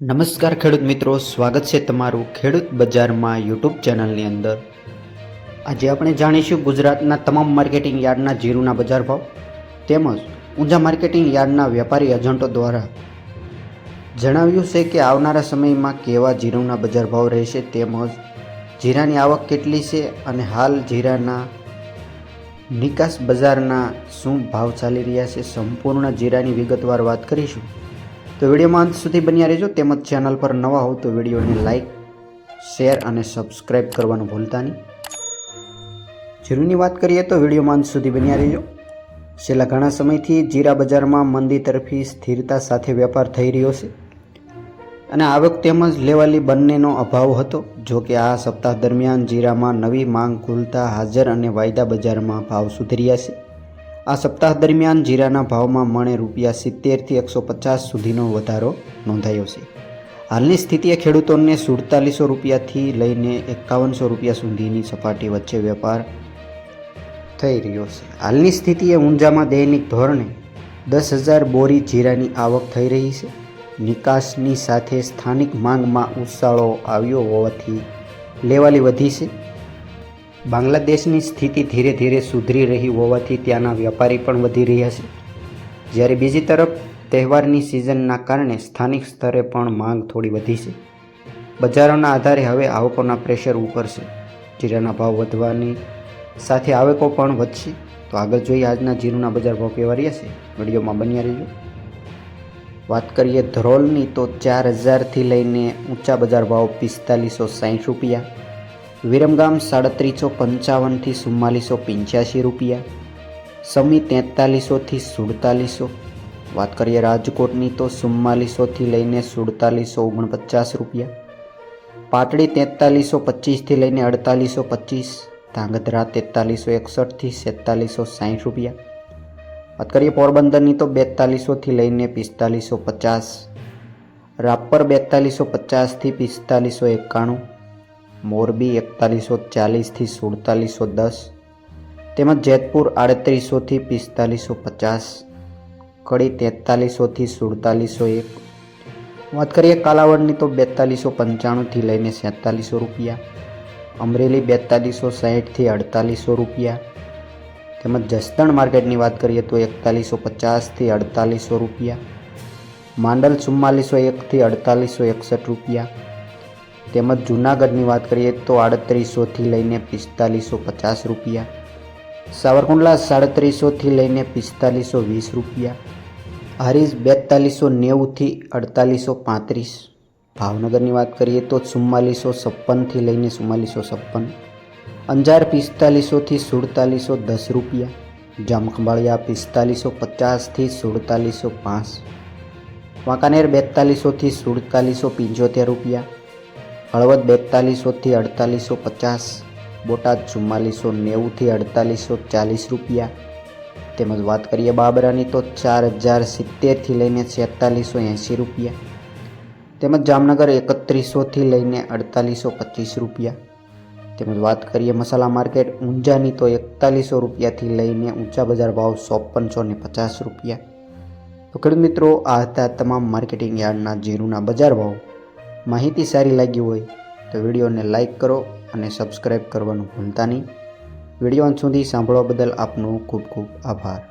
નમસ્કાર ખેડૂત મિત્રો, સ્વાગત છે તમારું ખેડૂત બજારમાં યુટ્યુબ ચેનલની અંદર। આજે આપણે જાણીશું ગુજરાતના તમામ માર્કેટિંગ યાર્ડના જીરુના બજાર ભાવ તેમજ ઊંઝા માર્કેટિંગ યાર્ડના વેપારી એજન્ટો દ્વારા જણાવ્યું છે કે આવનારા સમયમાં કેવા જીરુના બજાર ભાવ રહેશે તેમજ જીરાની આવક કેટલી છે અને હાલ જીરાના નિકાસ બજારના શું ભાવ ચાલી રહ્યા છે, સંપૂર્ણ જીરાની વિગતવાર વાત કરીશું। તો વિડીયોમાં અંત સુધી બન્યા રહેજો તેમજ ચેનલ પર નવા હો તો વિડીયોને લાઇક, શેર અને સબસ્ક્રાઇબ કરવાનું ભૂલતા નહીં। જીરુની વાત કરીએ તો વિડીયોમાં અંત સુધી બન્યા રહેજો। છેલ્લા ઘણા સમયથી જીરા બજારમાં મંદી તરફી સ્થિરતા સાથે વેપાર થઈ રહ્યો છે અને આવક તેમજ લેવાલી બંનેનો અભાવ હતો। જો કે આ સપ્તાહ દરમિયાન જીરામાં નવી માંગ ખુલતા હાજર અને વાયદા બજારમાં ભાવ સુધર્યા છે। આ સપ્તાહ દરમિયાન જીરાના ભાવમાં મણે ₹70 થી 150 સુધીનો વધારો નોંધાયો છે। હાલની સ્થિતિએ ખેડૂતોને ₹47થી લઈને ₹51 સુધીની સપાટી વચ્ચે વેપાર થઈ રહ્યો છે। હાલની સ્થિતિએ ઊંઝામાં દૈનિક ધોરણે 10,000 બોરી જીરાની આવક થઈ રહી છે। નિકાસની સાથે સ્થાનિક માંગમાં ઉછાળો આવ્યો હોવાથી લેવાલી વધી છે। બાંગ્લાદેશની સ્થિતિ ધીરે ધીરે સુધરી રહી હોવાથી ત્યાંના વેપારી પણ વધી રહ્યા છે, જ્યારે બીજી તરફ તહેવારની સિઝનના કારણે સ્થાનિક સ્તરે પણ માંગ થોડી વધી છે। બજારોના આધારે હવે આવકોના પ્રેશર ઉપર છે। જીરાના ભાવ વધવાની સાથે આવકો પણ વધશે। તો આગળ જોઈએ આજના જીરુના બજાર ભાવ કેવા રહ્યા છે, વિડીયોમાં બન્યા રહેજો। વાત કરીએ ધ્રોલની તો 4,000થી લઈને ઊંચા બજાર ભાવ ₹4560, વિરમગામ 3,355 થી ₹4485, સમી 4300 થી ₹4700। વાત કરીએ રાજકોટની તો 4400 લઈને ₹4749, પાટડી 4325 થી લઈને ₹4825, ધાંગધ્રા 4361 થી ₹4760। વાત કરીએ પોરબંદરની તો 4200 થી લઈને ₹4550, રાપર 4250 થી ₹4591, મોરબી 4140 થી ₹4710, તેમજ જેતપુર 3800 થી ₹4550, કડી 4300 થી ₹4701। વાત કરીએ કાલાવડની તો 4295 થી લઈને ₹4700, અમરેલી 4260 થી ₹4800, તેમજ જસદણ માર્કેટની વાત કરીએ તો 4150 થી ₹4800, માંડલ 4401 થી ₹4861, તેમજ જૂનાગઢની વાત કરીએ તો 3800 થી લઈને ₹4550, સાવરકુંડલા 3700 થી લઈને ₹4520, હારીજ 4290 થી ₹4835, ભાવનગરની વાત કરીએ તો 4456 થી લઈને ₹4456, અંજાર 4500 થી ₹4710, જામખંભાળિયા 4550 થી ₹4705, વાંકાનેર 4200 થી ₹4775, હળવદ 4200 થી ₹4850, બોટાદ 4490 થી ₹4840, તેમજ વાત કરીએ બાબરાની તો 4070 થી લઈને ₹4680, તેમજ જામનગર 3100 થી લઈને ₹4825, તેમજ વાત કરીએ મસાલા માર્કેટ ઊંઝાની તો ₹4100 થી લઈને ઊંચા બજાર ભાવ ₹5450। તો ખેડૂત મિત્રો, આ હતા તમામ માર્કેટિંગ યાર્ડના જીરુના બજાર ભાવ। માહિતી સારી લાગી હોય તો વિડીયોને લાઇક કરો અને સબસ્ક્રાઇબ કરવાનું ભૂલતા નહીં। વિડીયો અંત સુધી સાંભળવા બદલ આપનો ખૂબ ખૂબ આભાર।